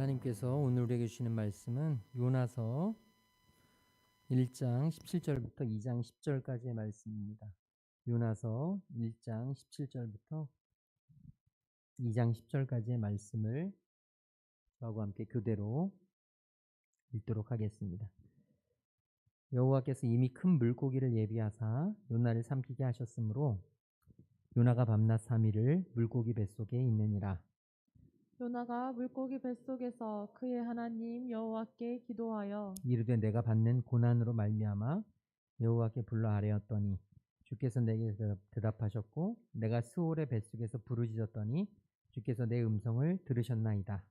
하나님께서 오늘 우리에게 주시는 말씀은 요나서 1장 17절부터 2장 10절까지의 말씀입니다. 요나서 1장 17절부터 2장 10절까지의 말씀을 저하고 함께 교대로 읽도록 하겠습니다. 여호와께서 이미 큰 물고기를 예비하사 요나를 삼키게 하셨으므로 요나가 밤낮 3일을 물고기 뱃속에 있느니라. 요나가 물고기 뱃속에서 그의 하나님 여호와께 기도하여 이르되 내가 받는 고난으로 말미암아 여호와께 불러 아뢰었더니 주께서 내게 대답하셨고 내가 스올의 뱃속에서 부르짖었더니 주께서 내 음성을 들으셨나이다.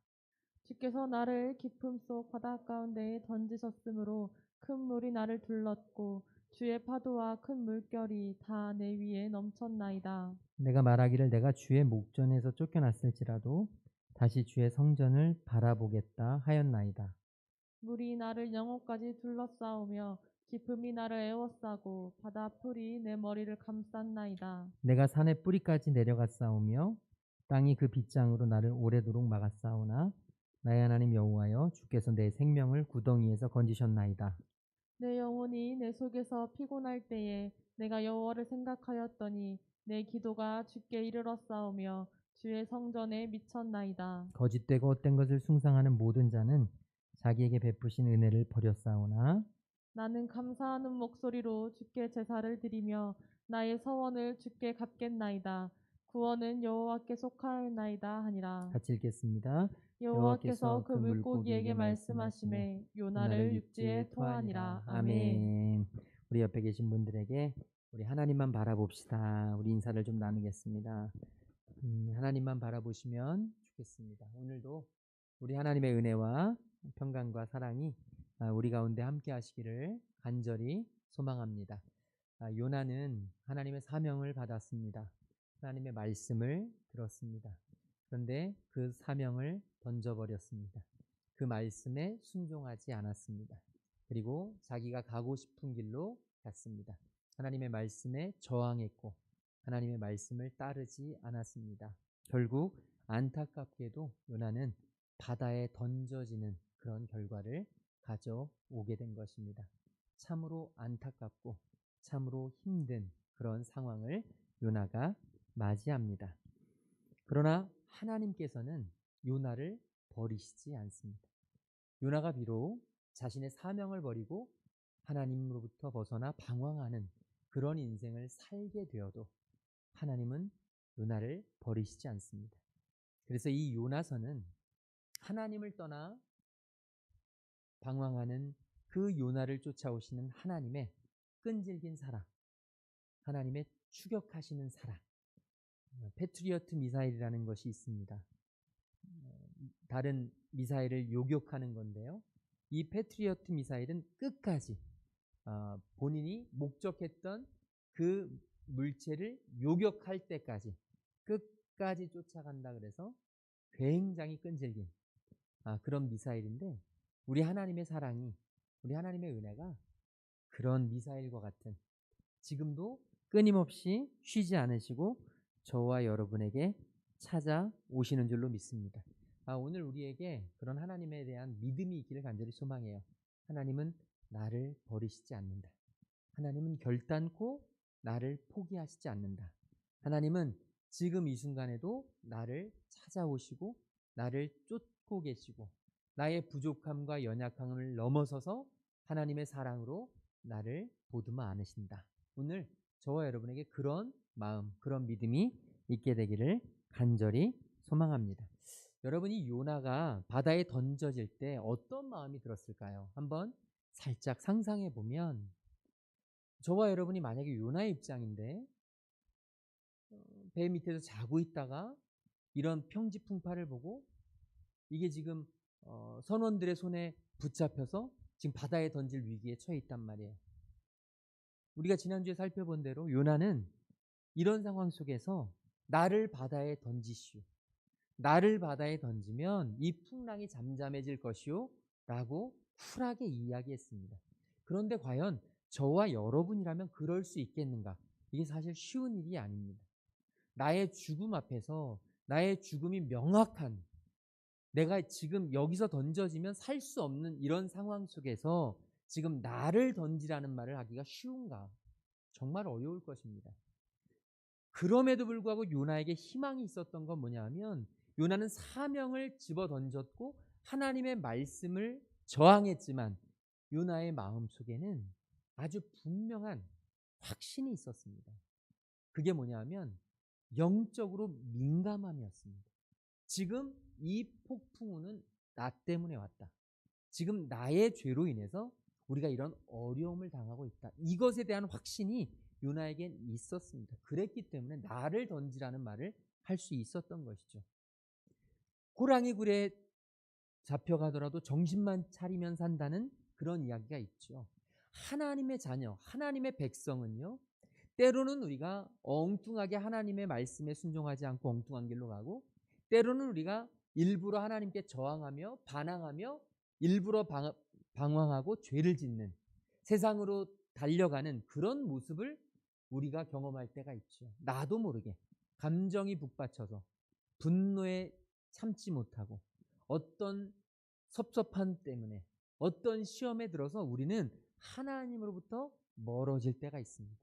주께서 나를 깊음 속 바다 가운데에 던지셨으므로 큰 물이 나를 둘렀고 주의 파도와 큰 물결이 다 내 위에 넘쳤나이다. 내가 말하기를 내가 주의 목전에서 쫓겨났을지라도 다시 주의 성전을 바라보겠다 하였나이다. 물이 나를 영혼까지 둘러싸우며 깊음이 나를 에워싸고 바다 풀이 내 머리를 감쌌나이다. 내가 산의 뿌리까지 내려갔사오며 땅이 그 빗장으로 나를 오래도록 막았사오나 나의 하나님 여호와여 주께서 내 생명을 구덩이에서 건지셨나이다. 내 영혼이 내 속에서 피곤할 때에 내가 여호와를 생각하였더니 내 기도가 주께 이르렀사오며 주의 성전에 미쳤나이다. 거짓되고 헛된 것을 숭상하는 모든 자는 자기에게 베푸신 은혜를 버렸사오나 나는 감사하는 목소리로 주께 제사를 드리며 나의 서원을 주께 갚겠나이다. 구원은 여호와께 속하였나이다 하니라. 같이 읽겠습니다. 여호와께서 그 물고기에게 말씀하시매 요나를 육지에 토하니라. 아멘. 아멘. 우리 옆에 계신 분들에게 우리 하나님만 바라봅시다. 우리 인사를 좀 나누겠습니다. 하나님만 바라보시면 좋겠습니다. 오늘도 우리 하나님의 은혜와 평강과 사랑이 우리 가운데 함께 하시기를 간절히 소망합니다. 요나는 하나님의 사명을 받았습니다. 하나님의 말씀을 들었습니다. 그런데 그 사명을 던져버렸습니다. 그 말씀에 순종하지 않았습니다. 그리고 자기가 가고 싶은 길로 갔습니다. 하나님의 말씀에 저항했고 하나님의 말씀을 따르지 않았습니다. 결국 안타깝게도 요나는 바다에 던져지는 그런 결과를 가져오게 된 것입니다. 참으로 안타깝고 참으로 힘든 그런 상황을 요나가 맞이합니다. 그러나 하나님께서는 요나를 버리시지 않습니다. 요나가 비록 자신의 사명을 버리고 하나님으로부터 벗어나 방황하는 그런 인생을 살게 되어도 하나님은 요나를 버리시지 않습니다. 그래서 이 요나서는 하나님을 떠나 방황하는 그 요나를 쫓아오시는 하나님의 끈질긴 사랑, 하나님의 추격하시는 사랑, 패트리어트 미사일이라는 것이 있습니다. 다른 미사일을 요격하는 건데요. 이 패트리어트 미사일은 끝까지 본인이 목적했던 그 물체를 요격할 때까지 끝까지 쫓아간다 그래서 굉장히 끈질긴 그런 미사일인데 우리 하나님의 사랑이, 우리 하나님의 은혜가 그런 미사일과 같은 지금도 끊임없이 쉬지 않으시고 저와 여러분에게 찾아오시는 줄로 믿습니다. 오늘 우리에게 그런 하나님에 대한 믿음이 있기를 간절히 소망해요. 하나님은 나를 버리시지 않는다. 하나님은 결단코 나를 포기하시지 않는다. 하나님은 지금 이 순간에도 나를 찾아오시고 나를 쫓고 계시고 나의 부족함과 연약함을 넘어서서 하나님의 사랑으로 나를 보듬어 안으신다. 오늘 저와 여러분에게 그런 마음, 그런 믿음이 있게 되기를 간절히 소망합니다. 여러분이 요나가 바다에 던져질 때 어떤 마음이 들었을까요? 한번 살짝 상상해 보면 저와 여러분이 만약에 요나의 입장인데 배 밑에서 자고 있다가 이런 평지풍파를 보고 이게 지금 선원들의 손에 붙잡혀서 지금 바다에 던질 위기에 처해 있단 말이에요. 우리가 지난주에 살펴본 대로 요나는 이런 상황 속에서 나를 바다에 던지시오. 나를 바다에 던지면 이 풍랑이 잠잠해질 것이오 라고 쿨하게 이야기했습니다. 그런데 과연 저와 여러분이라면 그럴 수 있겠는가? 이게 사실 쉬운 일이 아닙니다. 나의 죽음 앞에서 나의 죽음이 명확한 내가 지금 여기서 던져지면 살 수 없는 이런 상황 속에서 지금 나를 던지라는 말을 하기가 쉬운가? 정말 어려울 것입니다. 그럼에도 불구하고 요나에게 희망이 있었던 건 뭐냐 하면 요나는 사명을 집어 던졌고 하나님의 말씀을 저항했지만 요나의 마음속에는 아주 분명한 확신이 있었습니다. 그게 뭐냐 하면 영적으로 민감함이었습니다. 지금 이 폭풍우는 나 때문에 왔다. 지금 나의 죄로 인해서 우리가 이런 어려움을 당하고 있다. 이것에 대한 확신이 요나에겐 있었습니다. 그랬기 때문에 나를 던지라는 말을 할 수 있었던 것이죠. 호랑이 굴에 잡혀가더라도 정신만 차리면 산다는 그런 이야기가 있죠. 하나님의 자녀, 하나님의 백성은요, 때로는 우리가 엉뚱하게 하나님의 말씀에 순종하지 않고 엉뚱한 길로 가고, 때로는 우리가 일부러 하나님께 저항하며 반항하며 일부러 방황하고 죄를 짓는, 세상으로 달려가는 그런 모습을 우리가 경험할 때가 있죠. 나도 모르게 감정이 북받쳐서 분노에 참지 못하고 어떤 섭섭함 때문에 어떤 시험에 들어서 우리는 하나님으로부터 멀어질 때가 있습니다.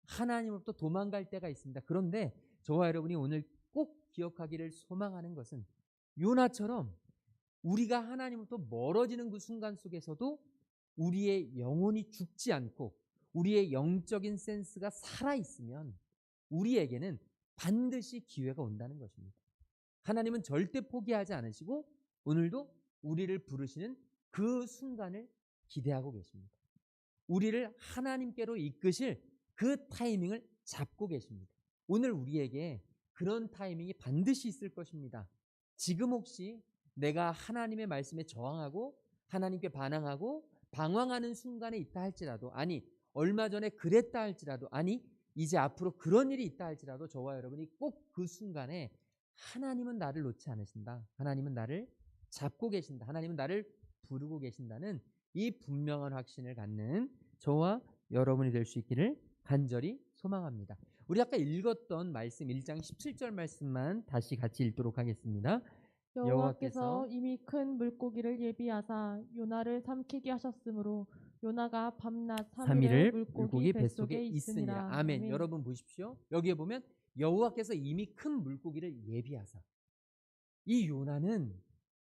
하나님으로부터 도망갈 때가 있습니다. 그런데 저와 여러분이 오늘 꼭 기억하기를 소망하는 것은 요나처럼 우리가 하나님으로부터 멀어지는 그 순간 속에서도 우리의 영혼이 죽지 않고 우리의 영적인 센스가 살아있으면 우리에게는 반드시 기회가 온다는 것입니다. 하나님은 절대 포기하지 않으시고 오늘도 우리를 부르시는 그 순간을 기대하고 계십니다. 우리를 하나님께로 이끄실 그 타이밍을 잡고 계십니다. 오늘 우리에게 그런 타이밍이 반드시 있을 것입니다. 지금 혹시 내가 하나님의 말씀에 저항하고 하나님께 반항하고 방황하는 순간에 있다 할지라도, 아니 얼마 전에 그랬다 할지라도, 아니 이제 앞으로 그런 일이 있다 할지라도 저와 여러분이 꼭 그 순간에 하나님은 나를 놓지 않으신다. 하나님은 나를 잡고 계신다. 하나님은 나를 부르고 계신다는 이 분명한 확신을 갖는 저와 여러분이 될 수 있기를 간절히 소망합니다. 우리 아까 읽었던 말씀 1장 17절 말씀만 다시 같이 읽도록 하겠습니다. 여호와께서 이미 큰 물고기를 예비하사 요나를 삼키게 하셨으므로 요나가 밤낮 3일을 물고기 뱃속에 있으니라. 아멘. 여러분 보십시오. 여기에 보면 여호와께서 이미 큰 물고기를 예비하사. 이 요나는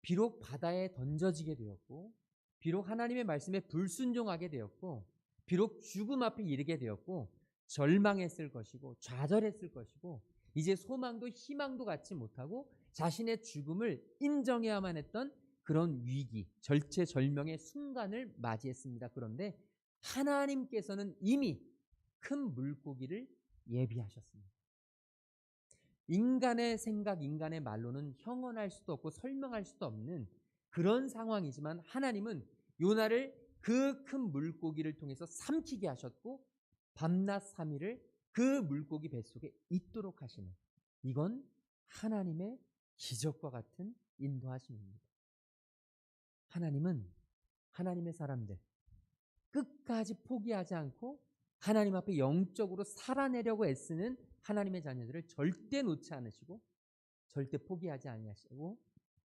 비록 바다에 던져지게 되었고 비록 하나님의 말씀에 불순종하게 되었고 비록 죽음 앞에 이르게 되었고 절망했을 것이고 좌절했을 것이고 이제 소망도 희망도 갖지 못하고 자신의 죽음을 인정해야만 했던 그런 위기, 절체절명의 순간을 맞이했습니다. 그런데 하나님께서는 이미 큰 물고기를 예비하셨습니다. 인간의 생각, 인간의 말로는 형언할 수도 없고 설명할 수도 없는 그런 상황이지만 하나님은 요나를 그 큰 물고기를 통해서 삼키게 하셨고 밤낮 3일을 그 물고기 뱃속에 있도록 하시는, 이건 하나님의 기적과 같은 인도하심입니다. 하나님은 하나님의 사람들 끝까지 포기하지 않고 하나님 앞에 영적으로 살아내려고 애쓰는 하나님의 자녀들을 절대 놓지 않으시고 절대 포기하지 아니하시고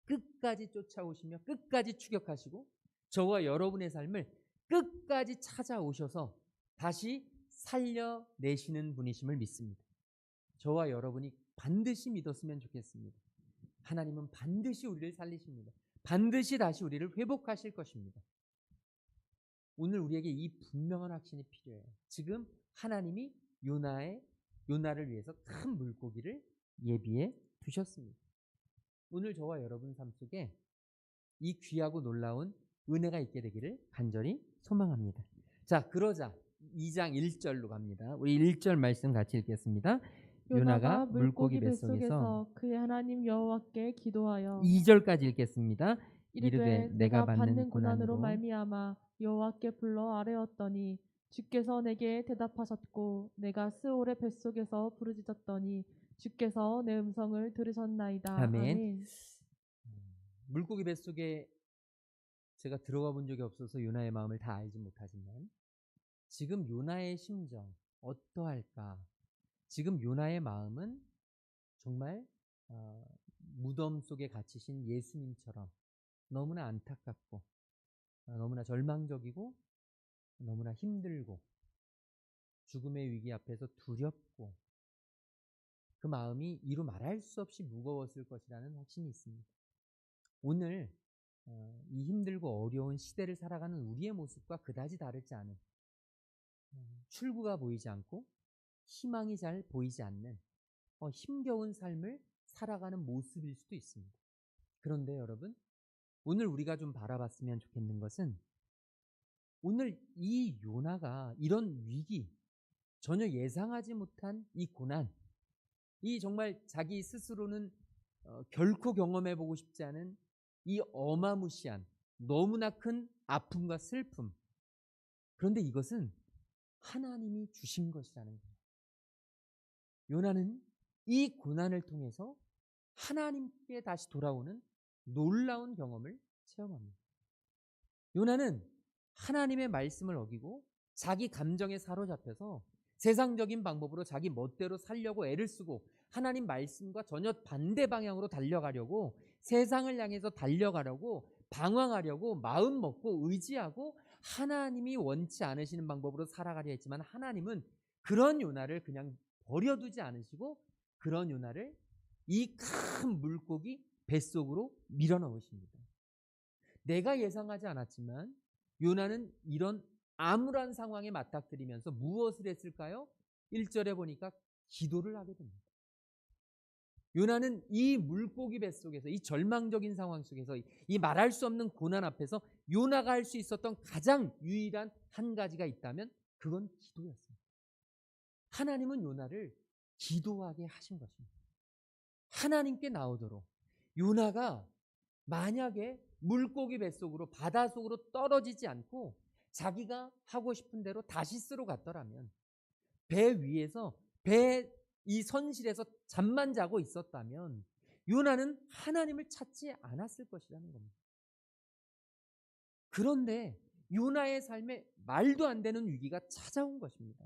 끝까지 쫓아오시며 끝까지 추격하시고 저와 여러분의 삶을 끝까지 찾아오셔서 다시 살려내시는 분이심을 믿습니다. 저와 여러분이 반드시 믿었으면 좋겠습니다. 하나님은 반드시 우리를 살리십니다. 반드시 다시 우리를 회복하실 것입니다. 오늘 우리에게 이 분명한 확신이 필요해요. 지금 하나님이 요나를 위해서 큰 물고기를 예비해 두셨습니다. 오늘 저와 여러분 삶 속에 이 귀하고 놀라운 은혜가 있게 되기를 간절히 소망합니다. 자, 그러자 2장 1절로 갑니다. 우리 1절 말씀 같이 읽겠습니다. 요나가 물고기 뱃속에서 그의 하나님 여호와께 기도하여 2절까지 읽겠습니다. 이르되 내가 받는 고난으로 말미암아 여호와께 불러 아뢰었더니 주께서 내게 대답하셨고 내가 스올의 뱃속에서 부르짖었더니 주께서 내 음성을 들으셨나이다. 아멘. 물고기 뱃속에 제가 들어가 본 적이 없어서 요나의 마음을 다 알지 못하지만 지금 요나의 심정 어떠할까? 지금 요나의 마음은 정말 무덤 속에 갇히신 예수님처럼 너무나 안타깝고 너무나 절망적이고 너무나 힘들고 죽음의 위기 앞에서 두렵고 그 마음이 이루 말할 수 없이 무거웠을 것이라는 확신이 있습니다. 오늘 이 힘들고 어려운 시대를 살아가는 우리의 모습과 그다지 다르지 않은 출구가 보이지 않고 희망이 잘 보이지 않는 힘겨운 삶을 살아가는 모습일 수도 있습니다. 그런데 여러분, 오늘 우리가 좀 바라봤으면 좋겠는 것은 오늘 이 요나가 이런 위기, 전혀 예상하지 못한 이 고난, 이 정말 자기 스스로는 결코 경험해보고 싶지 않은 이 어마무시한 너무나 큰 아픔과 슬픔, 그런데 이것은 하나님이 주신 것이라는 거예요. 요나는 이 고난을 통해서 하나님께 다시 돌아오는 놀라운 경험을 체험합니다. 요나는 하나님의 말씀을 어기고 자기 감정에 사로잡혀서 세상적인 방법으로 자기 멋대로 살려고 애를 쓰고 하나님 말씀과 전혀 반대 방향으로 달려가려고 세상을 향해서 달려가려고 방황하려고 마음 먹고 의지하고 하나님이 원치 않으시는 방법으로 살아가려 했지만 하나님은 그런 요나를 그냥 버려두지 않으시고 그런 요나를 이 큰 물고기 뱃속으로 밀어넣으십니다. 내가 예상하지 않았지만 요나는 이런 암울한 상황에 맞닥뜨리면서 무엇을 했을까요? 1절에 보니까 기도를 하게 됩니다. 요나는 이 물고기 뱃속에서 이 절망적인 상황 속에서 이 말할 수 없는 고난 앞에서 요나가 할 수 있었던 가장 유일한 한 가지가 있다면 그건 기도였습니다. 하나님은 요나를 기도하게 하신 것입니다. 하나님께 나오도록 요나가 만약에 물고기 뱃속으로 바닷속으로 떨어지지 않고 자기가 하고 싶은 대로 다시스로 갔더라면 배 위에서 배 이 선실에서 잠만 자고 있었다면 요나는 하나님을 찾지 않았을 것이라는 겁니다. 그런데 요나의 삶에 말도 안 되는 위기가 찾아온 것입니다.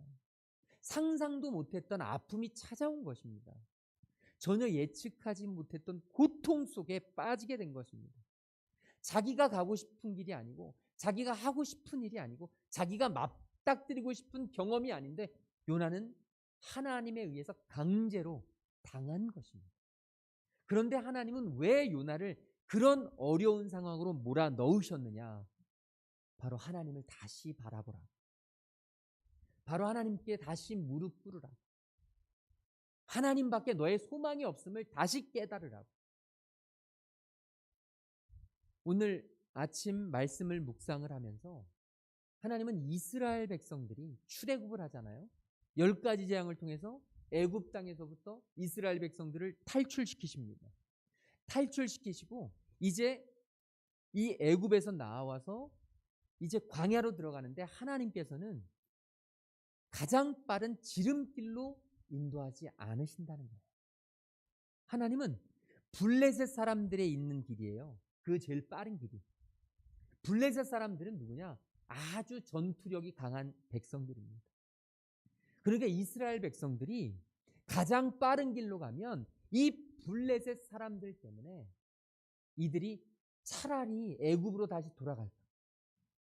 상상도 못했던 아픔이 찾아온 것입니다. 전혀 예측하지 못했던 고통 속에 빠지게 된 것입니다. 자기가 가고 싶은 길이 아니고 자기가 하고 싶은 일이 아니고 자기가 맞닥뜨리고 싶은 경험이 아닌데 요나는 하나님에 의해서 강제로 당한 것입니다. 그런데 하나님은 왜 요나를 그런 어려운 상황으로 몰아넣으셨느냐? 바로 하나님을 다시 바라보라. 바로 하나님께 다시 무릎 꿇으라. 하나님밖에 너의 소망이 없음을 다시 깨달으라고. 오늘 아침 말씀을 묵상을 하면서 하나님은 이스라엘 백성들이 출애굽을 하잖아요. 10가지 재앙을 통해서 애굽 땅에서부터 이스라엘 백성들을 탈출시키십니다. 탈출시키시고 이제 이 애굽에서 나와서 이제 광야로 들어가는데 하나님께서는 가장 빠른 지름길로 인도하지 않으신다는 거예요. 하나님은 블레셋 사람들의 있는 길이에요. 그 제일 빠른 길이. 블레셋 사람들은 누구냐? 아주 전투력이 강한 백성들입니다. 그러니까 이스라엘 백성들이 가장 빠른 길로 가면 이 블레셋 사람들 때문에 이들이 차라리 애굽으로 다시 돌아갈까?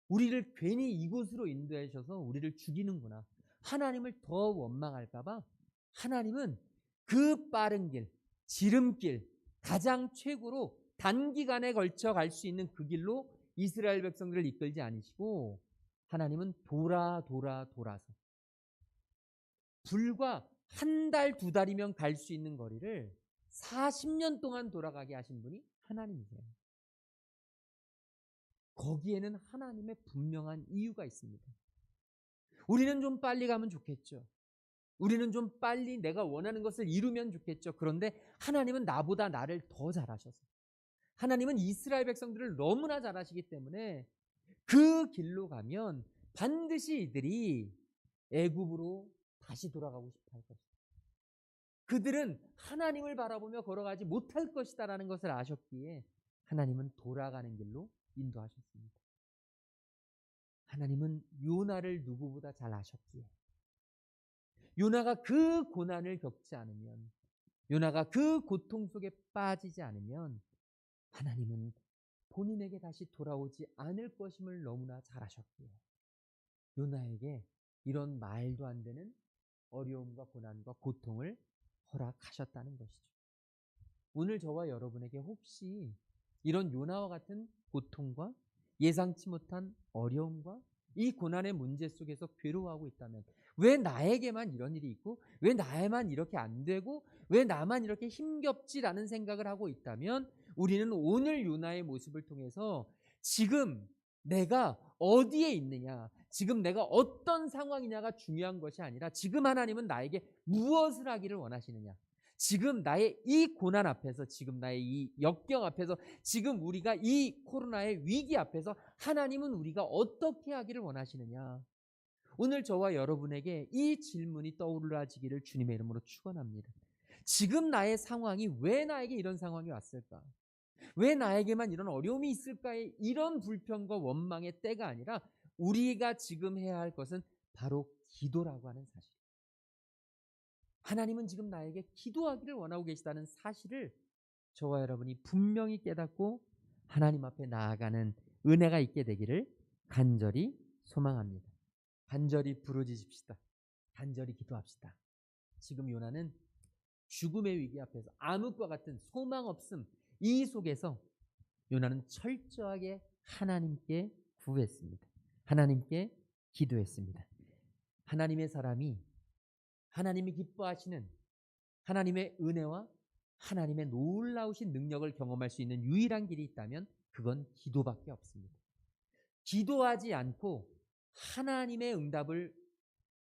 우리를 괜히 이곳으로 인도하셔서 우리를 죽이는구나. 하나님을 더 원망할까 봐 하나님은 그 빠른 길, 지름길, 가장 최고로 단기간에 걸쳐 갈 수 있는 그 길로 이스라엘 백성들을 이끌지 않으시고 하나님은 돌아서 불과 한 달, 두 달이면 갈 수 있는 거리를 40년 동안 돌아가게 하신 분이 하나님이세요. 거기에는 하나님의 분명한 이유가 있습니다. 우리는 좀 빨리 가면 좋겠죠. 우리는 좀 빨리 내가 원하는 것을 이루면 좋겠죠. 그런데 하나님은 나보다 나를 더 잘하셔서 하나님은 이스라엘 백성들을 너무나 잘하시기 때문에 그 길로 가면 반드시 이들이 애굽으로 다시 돌아가고 싶어 할 것이다. 그들은 하나님을 바라보며 걸어가지 못할 것이다라는 것을 아셨기에 하나님은 돌아가는 길로 인도하셨습니다. 하나님은 요나를 누구보다 잘 아셨기에 요나가 그 고난을 겪지 않으면 요나가 그 고통 속에 빠지지 않으면 하나님은 본인에게 다시 돌아오지 않을 것임을 너무나 잘 아셨고요. 요나에게 이런 말도 안 되는 어려움과 고난과 고통을 허락하셨다는 것이죠. 오늘 저와 여러분에게 혹시 이런 요나와 같은 고통과 예상치 못한 어려움과 이 고난의 문제 속에서 괴로워하고 있다면, 왜 나에게만 이런 일이 있고 왜 나에만 이렇게 안 되고 왜 나만 이렇게 힘겹지라는 생각을 하고 있다면, 우리는 오늘 요나의 모습을 통해서 지금 내가 어디에 있느냐, 지금 내가 어떤 상황이냐가 중요한 것이 아니라 지금 하나님은 나에게 무엇을 하기를 원하시느냐, 지금 나의 이 고난 앞에서, 지금 나의 이 역경 앞에서, 지금 우리가 이 코로나의 위기 앞에서 하나님은 우리가 어떻게 하기를 원하시느냐. 오늘 저와 여러분에게 이 질문이 떠올라지기를 주님의 이름으로 축원합니다. 지금 나의 상황이 왜 나에게 이런 상황이 왔을까? 왜 나에게만 이런 어려움이 있을까의 이런 불평과 원망의 때가 아니라 우리가 지금 해야 할 것은 바로 기도라고 하는 사실. 하나님은 지금 나에게 기도하기를 원하고 계시다는 사실을 저와 여러분이 분명히 깨닫고 하나님 앞에 나아가는 은혜가 있게 되기를 간절히 소망합니다. 간절히 부르짖읍시다. 간절히 기도합시다. 지금 요나는 죽음의 위기 앞에서 암흑과 같은 소망 없음, 이 속에서 요나는 철저하게 하나님께 구했습니다. 하나님께 기도했습니다. 하나님의 사람이 하나님이 기뻐하시는 하나님의 은혜와 하나님의 놀라우신 능력을 경험할 수 있는 유일한 길이 있다면 그건 기도밖에 없습니다. 기도하지 않고 하나님의 응답을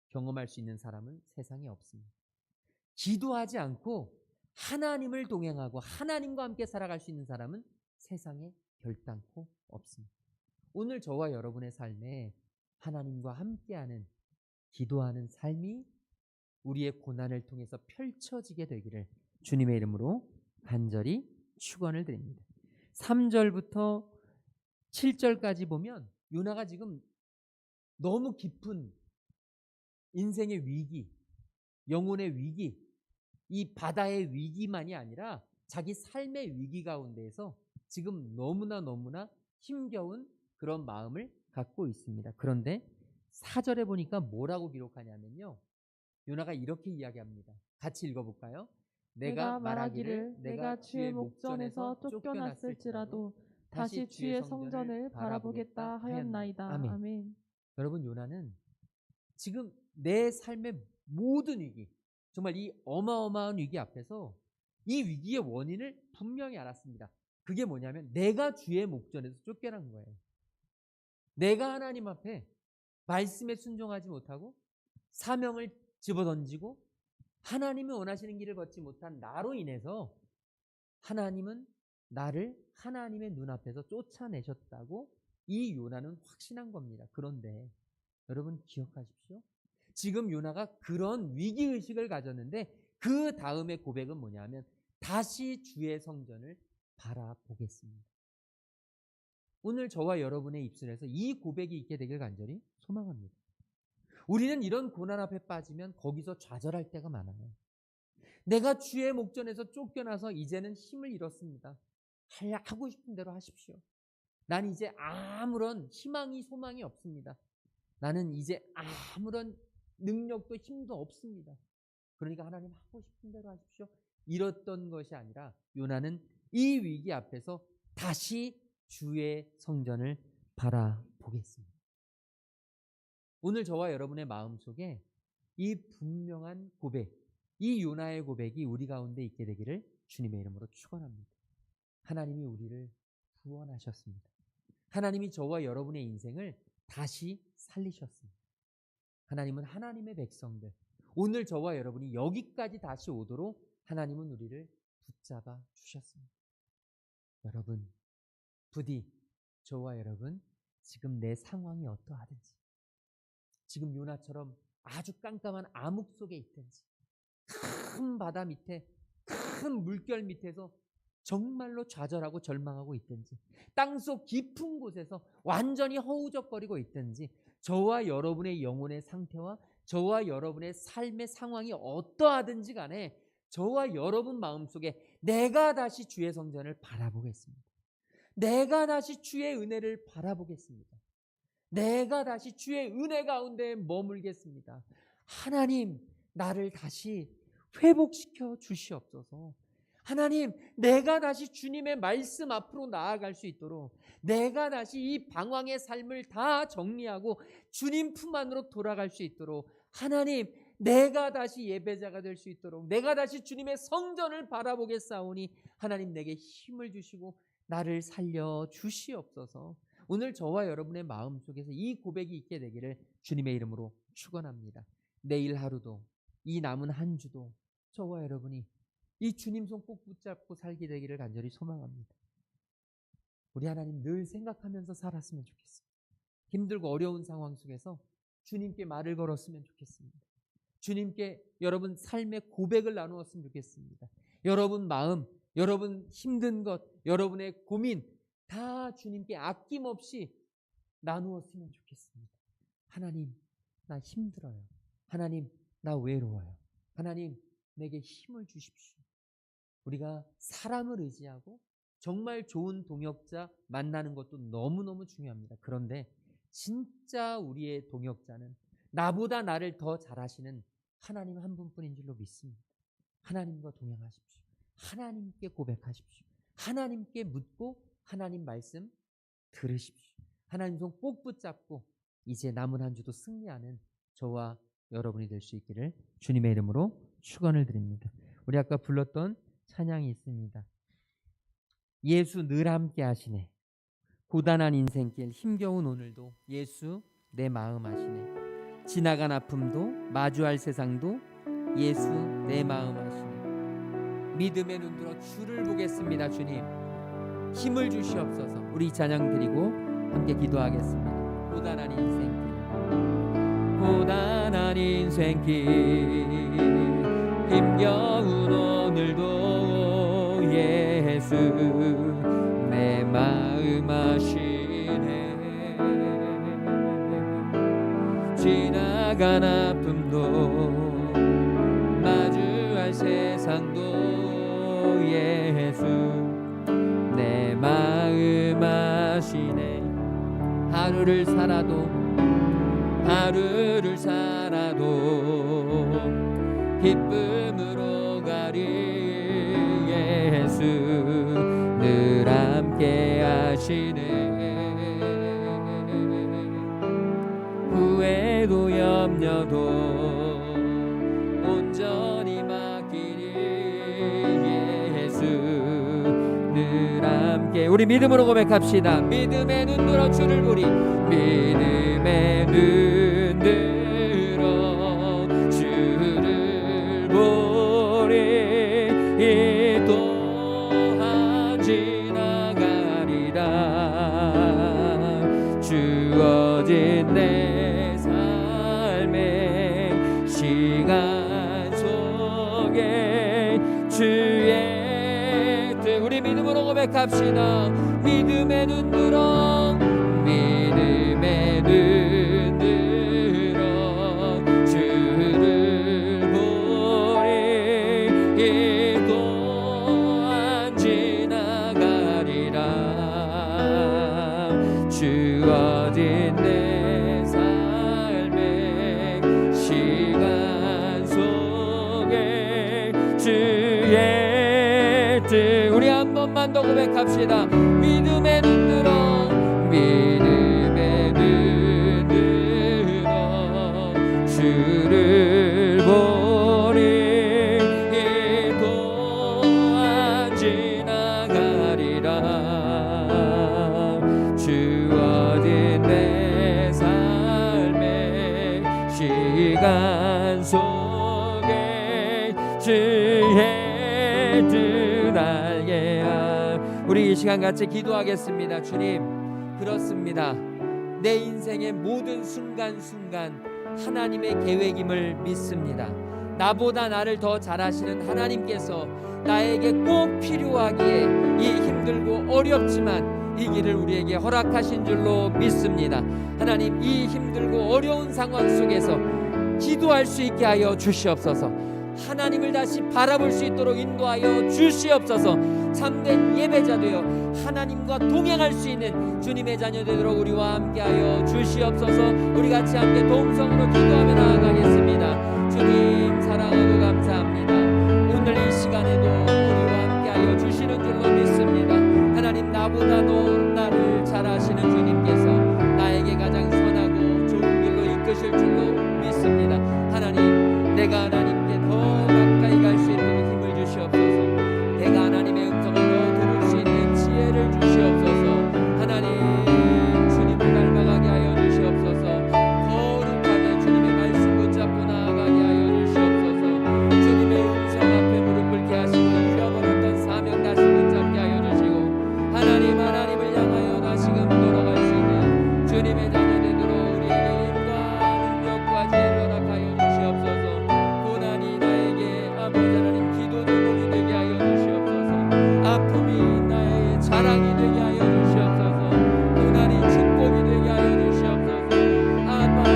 경험할 수 있는 사람은 세상에 없습니다. 기도하지 않고 하나님을 동행하고 하나님과 함께 살아갈 수 있는 사람은 세상에 결단코 없습니다. 오늘 저와 여러분의 삶에 하나님과 함께하는 기도하는 삶이 우리의 고난을 통해서 펼쳐지게 되기를 주님의 이름으로 간절히 축원을 드립니다. 3절부터 7절까지 보면 요나가 지금 너무 깊은 인생의 위기, 영혼의 위기, 이 바다의 위기만이 아니라 자기 삶의 위기 가운데에서 지금 너무나 힘겨운 그런 마음을 갖고 있습니다. 그런데 4절에 보니까 뭐라고 기록하냐면요, 요나가 이렇게 이야기합니다. 같이 읽어볼까요? 내가 말하기를 내가 주의 목전에서 쫓겨났을지라도 다시 주의 성전을 바라보겠다 하였나이다. 아멘. 아멘. 여러분, 요나는 지금 내 삶의 모든 위기, 정말 이 어마어마한 위기 앞에서 이 위기의 원인을 분명히 알았습니다. 그게 뭐냐면 내가 주의 목전에서 쫓겨난 거예요. 내가 하나님 앞에 말씀에 순종하지 못하고 사명을 집어던지고 하나님이 원하시는 길을 걷지 못한 나로 인해서 하나님은 나를 하나님의 눈앞에서 쫓아내셨다고 이 요나는 확신한 겁니다. 그런데 여러분 기억하십시오. 지금 요나가 그런 위기의식을 가졌는데 그 다음에 고백은 뭐냐면 다시 주의 성전을 바라보겠습니다. 오늘 저와 여러분의 입술에서 이 고백이 있게 되길 간절히 소망합니다. 우리는 이런 고난 앞에 빠지면 거기서 좌절할 때가 많아요. 내가 주의 목전에서 쫓겨나서 이제는 힘을 잃었습니다. 하고 싶은 대로 하십시오. 난 이제 아무런 희망이 소망이 없습니다. 나는 이제 아무런 능력도 힘도 없습니다. 그러니까 하나님 하고 싶은 대로 하십시오. 이랬던 것이 아니라 요나는 이 위기 앞에서 다시 주의 성전을 바라보겠습니다. 오늘 저와 여러분의 마음속에 이 분명한 고백, 이 요나의 고백이 우리 가운데 있게 되기를 주님의 이름으로 축원합니다. 하나님이 우리를 구원하셨습니다. 하나님이 저와 여러분의 인생을 다시 살리셨습니다. 하나님은 하나님의 백성들, 오늘 저와 여러분이 여기까지 다시 오도록 하나님은 우리를 붙잡아 주셨습니다. 여러분, 부디 저와 여러분 지금 내 상황이 어떠하든지, 지금 요나처럼 아주 깜깜한 암흑 속에 있든지, 큰 바다 밑에, 큰 물결 밑에서 정말로 좌절하고 절망하고 있든지, 땅속 깊은 곳에서 완전히 허우적거리고 있든지, 저와 여러분의 영혼의 상태와 저와 여러분의 삶의 상황이 어떠하든지 간에 저와 여러분 마음속에 내가 다시 주의 성전을 바라보겠습니다. 내가 다시 주의 은혜를 바라보겠습니다. 내가 다시 주의 은혜 가운데 머물겠습니다. 하나님, 나를 다시 회복시켜 주시옵소서. 하나님, 내가 다시 주님의 말씀 앞으로 나아갈 수 있도록, 내가 다시 이 방황의 삶을 다 정리하고 주님 품 안으로 돌아갈 수 있도록, 하나님, 내가 다시 예배자가 될 수 있도록, 내가 다시 주님의 성전을 바라보겠사오니 하나님 내게 힘을 주시고 나를 살려 주시옵소서. 오늘 저와 여러분의 마음속에서 이 고백이 있게 되기를 주님의 이름으로 축원합니다. 내일 하루도, 이 남은 한 주도 저와 여러분이 이 주님 손 꼭 붙잡고 살게 되기를 간절히 소망합니다. 우리 하나님 늘 생각하면서 살았으면 좋겠습니다. 힘들고 어려운 상황 속에서 주님께 말을 걸었으면 좋겠습니다. 주님께 여러분 삶의 고백을 나누었으면 좋겠습니다. 여러분 마음, 여러분 힘든 것, 여러분의 고민 다 주님께 아낌없이 나누었으면 좋겠습니다. 하나님, 나 힘들어요. 하나님, 나 외로워요. 하나님, 내게 힘을 주십시오. 우리가 사람을 의지하고 정말 좋은 동역자 만나는 것도 너무너무 중요합니다. 그런데 진짜 우리의 동역자는 나보다 나를 더 잘하시는 하나님 한 분뿐인 줄로 믿습니다. 하나님과 동행하십시오. 하나님께 고백하십시오. 하나님께 묻고 하나님 말씀 들으십시오. 하나님 손 꼭 붙잡고 이제 남은 한 주도 승리하는 저와 여러분이 될 수 있기를 주님의 이름으로 축원을 드립니다. 우리 아까 불렀던 찬양이 있습니다. 예수 늘 함께 하시네. 고단한 인생길 힘겨운 오늘도 예수 내 마음 하시네. 지나간 아픔도 마주할 세상도 예수 내 마음 하시네. 믿음의 눈 들어 주를 보겠습니다. 주님 힘을 주시옵소서. 우리 찬양 드리고 함께 기도하겠습니다. 고단한 인생길, 고단한 인생길 힘겨운 오늘도 예수 내 마음 하시네. 지나간 아픔도 마주할 세상도 예수 내 마음 하시네. 하루를 살아도 기쁨으로 가리 예수 늘 함께 하시네. 후회도 염려도 온전히 맡기니 예수 늘 함께. 우리 믿음으로 고백합시다. 믿음의 눈 들어 주를 보리. 믿음의 눈 들어 주를 보리. 이 또한 지나가리라. 주어진 내 삶의 시간 속에 주의 뜻. 우리 믿음으로 고백합시다. 믿음의 눈 들어, 믿음의 눈 들어 주를 보리. 이 또한 지나가리라. 주어진 내 삶의 시간 속에 주의 뜻. 우리 한 번만 더 고백합시다. 믿음의 눈 들어, 믿음의 눈 들어 주를 보리. 이 또한 지나가리라. 주어진 내 삶의 시간 속에 주의 뜻 알게 함. 우리 이 시간 같이 기도하겠습니다. 주님, 그렇습니다. 내 인생의 모든 순간순간 하나님의 계획임을 믿습니다. 나보다 나를 더 잘하시는 하나님께서 나에게 꼭 필요하기에 이 힘들고 어렵지만 이 길을 우리에게 허락하신 줄로 믿습니다. 하나님, 이 힘들고 어려운 상황 속에서 기도할 수 있게 하여 주시옵소서. 하나님을 다시 바라볼 수 있도록 인도하여 주시옵소서. 참된 예배자 되어 하나님과 동행할 수 있는 주님의 자녀 되도록 우리와 함께하여 주시옵소서. 우리 같이 함께 동성으로 기도하며 나아가겠습니다. 주님 사랑하고 감사합니다. 오늘 이 시간에도 우리와 함께하여 주시는 줄로 믿습니다. 하나님, 나보다도 나를 잘 아시는 주님께서 나에게 가장 선하고 좋은 길로 이끄실 줄로 믿습니다. 하나님, 내가 하나님께 더 가까이 갈 수 있도록 힘을 주시옵소서. 내가 하나님의 음성을 더 들을 수 있는 지혜를 주시옵소서. 하나님, 주님을 닮아가게 하여 주시옵소서. 거룩하게 주님의 말씀 붙잡고 나아가게 하여 주시옵소서. 주님의 음성 앞에 무릎 꿇게 하시고 잃어버렸던 사명 다시 붙잡게 하여 주시고 하나님을 향하여 다시금 돌아갈 수 있는 주님의 자녀 되도록 우리에게 힘과 능력과 지혜를 허락하여 주시옵소서. 고난이 나에게 아버지 하나님 기도 제목이 되게 하여 주시옵소서. 아픔이 나의 자랑이 되게 하여 주시옵소서. 고난이 축복이 되게 하여 주시옵소서. 아버지,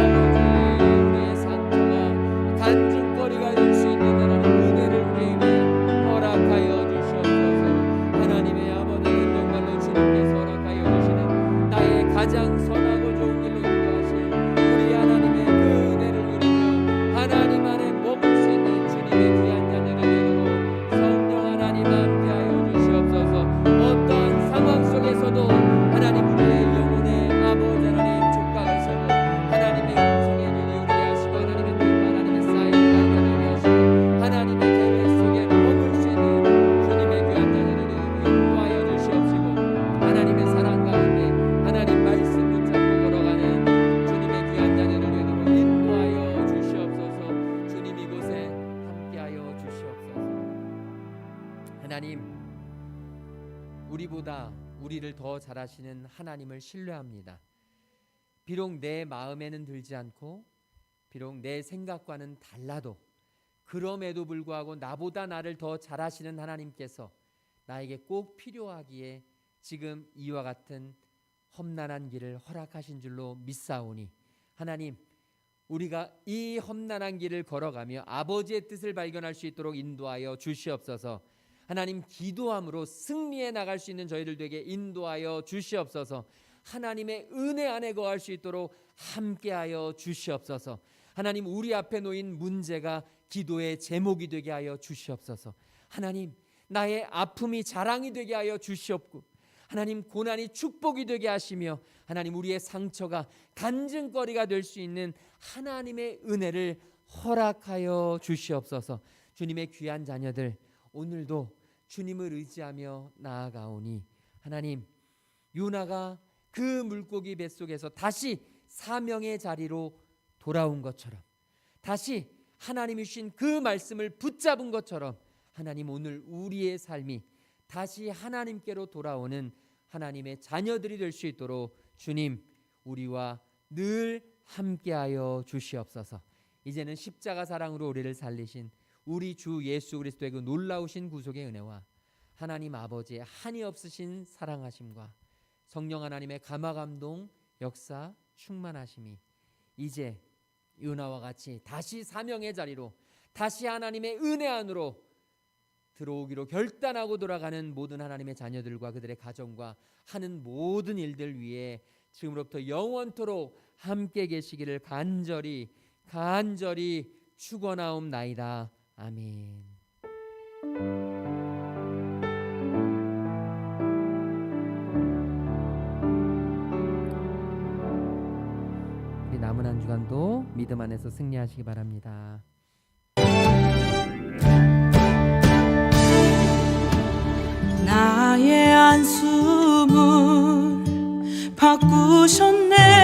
우리의 상처가 간증거리가 될 수 있는 하나님 은혜를 우리에게 허락하여 주시옵소서. 하나님의 아버지는 정말로 주님께서 허락하여 주시는 나의 가장 선하고 좋은 길로 인도하실 우리 하나님의 그 은혜를 누리며 하나님 안에 머물 수 있는 주님의 귀한 자녀들 되도록 성령 하나님 함께하여 주시옵소서. 어떠한 상황 속에서도 하나님 우리의 영혼에 아버지 하나님 촉각을 세워 하나님의 음성에 귀 기울이게 하시고 하나님의 뜻 하나님의 사인을 발견하게 하시고 하나님의 계획 속에 머물 수 있는 주님의 귀한 자녀들을 인도하여 주시옵시고 하나님의 사랑 가운데 하나님 말씀 붙잡고 걸어가는 주님의 귀한 자녀들 되도록 인도하여 주시옵소서. 주님 이곳에 함께하여 주시옵소서. 하나님, 우리보다 우리를 더 잘하시는 하나님을 신뢰합니다. 비록 내 마음에는 들지 않고 비록 내 생각과는 달라도 그럼에도 불구하고 나보다 나를 더 잘하시는 하나님께서 나에게 꼭 필요하기에 지금 이와 같은 험난한 길을 허락하신 줄로 믿사오니 하나님, 우리가 이 험난한 길을 걸어가며 아버지의 뜻을 발견할 수 있도록 인도하여 주시옵소서. 하나님, 기도함으로 승리해 나갈 수 있는 저희들 되게 인도하여 주시옵소서. 하나님의 은혜 안에 거할 수 있도록 함께하여 주시옵소서. 하나님, 우리 앞에 놓인 문제가 기도의 제목이 되게 하여 주시옵소서. 하나님, 나의 아픔이 자랑이 되게 하여 주시옵고 하나님, 고난이 축복이 되게 하시며 하나님, 우리의 상처가 간증거리가 될 수 있는 하나님의 은혜를 허락하여 주시옵소서. 주님의 귀한 자녀들 오늘도 주님을 의지하며 나아가오니 하나님, 요나가 그 물고기 뱃속에서 다시 사명의 자리로 돌아온 것처럼 다시 하나님이 주신 그 말씀을 붙잡은 것처럼 하나님, 오늘 우리의 삶이 다시 하나님께로 돌아오는 하나님의 자녀들이 될 수 있도록 주님, 우리와 늘 함께하여 주시옵소서. 이제는 십자가 사랑으로 우리를 살리신 우리 주 예수 그리스도의 그 놀라우신 구속의 은혜와 하나님 아버지의 한이 없으신 사랑하심과 성령 하나님의 감화감동 역사 충만하심이 이제 요나와 같이 다시 사명의 자리로 다시 하나님의 은혜 안으로 들어오기로 결단하고 돌아가는 모든 하나님의 자녀들과 그들의 가정과 하는 모든 일들 위에 지금으로부터 영원토록 함께 계시기를 간절히 축원하옵나이다. 아멘. 우리 남은 한 주간도 믿음 안에서 승리하시기 바랍니다. 나의 한숨을 바꾸셨네.